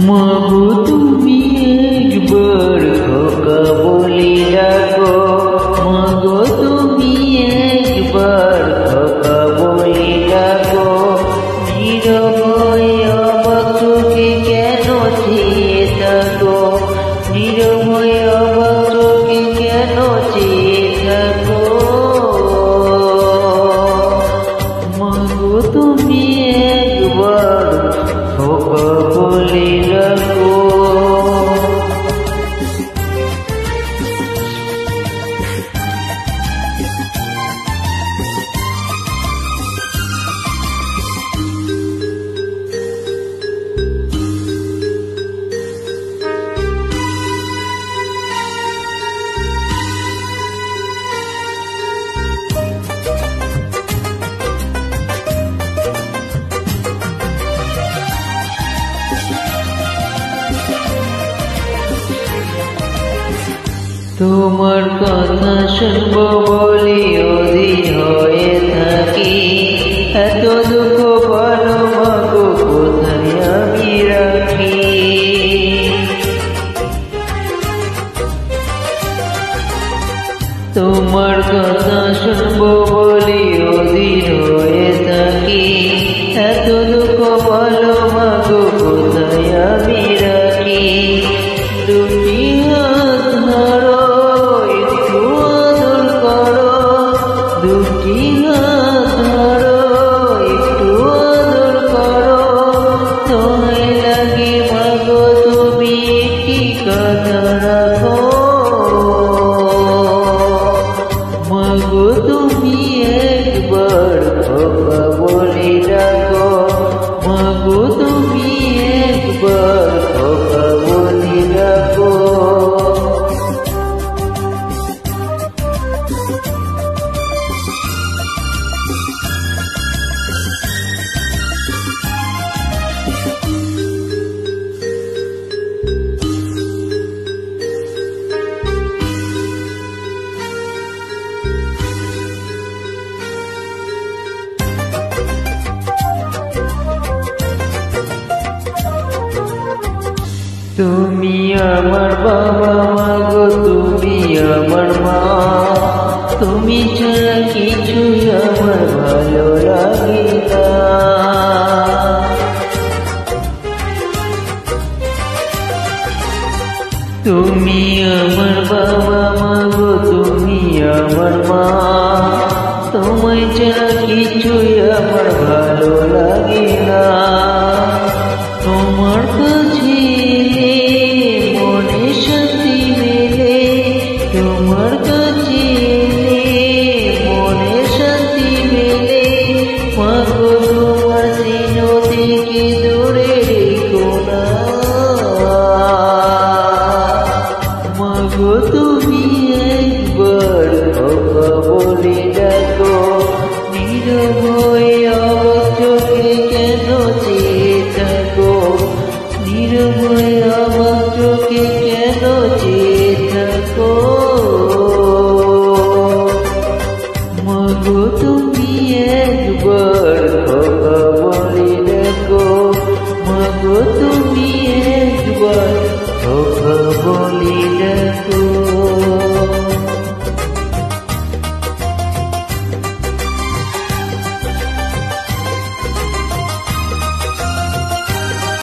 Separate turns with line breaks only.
মাগো তুমি একবার খোকা বলে ডাকো, মাগো তুমি একবার খোকা বলে ডাকো। নীরব হয়ে অবাক চোখে কেন চেয়ে থাকো, নীরব হয়ে অবাক চোখে কেন চেয়ে থাকো। মাগো তুমি একবার খোকা বলে ডাকো। তোমার কথা শুনবো বলি অধীর হয়ে থাকি, এত দুঃখ বলো মাগো কোথায় আমি রাখি। তোমার কথা শুনবো বলি অধীর হয়ে থাকি, এত দুঃখ বলো মাগো কোথায় আমি রাখি। দুটি হাত ধরো একটু আদর করো, দুটি হাত ধরো একটু আদর করো। তোমায় লাগে মাগো তুমি একটি কথা রাখো, মাগো তুমি একবার খোকা বলে ডাকো, মাগো তুমি একবার খোকা বলে ডাকো। তুমি আমার বাবা মাগো তুমি আমার মা, তুমি ছাড়া কিছুই আমার ভালো লাগে না। তুমি আমার বাবা মাগো তুমি আমার মা, তোমায় ছাড়া কিছুই আমার ভালো লাগে না। তোমার কাছে মনে শান্তি মেলে, তোমার কাছে মনে শান্তি মেলে। মাগো তোমার স্নেহ থেকে দূরে রেখো না, মাগো তুমি একবার খোকা বলে ডাকো। নীরব হয়ে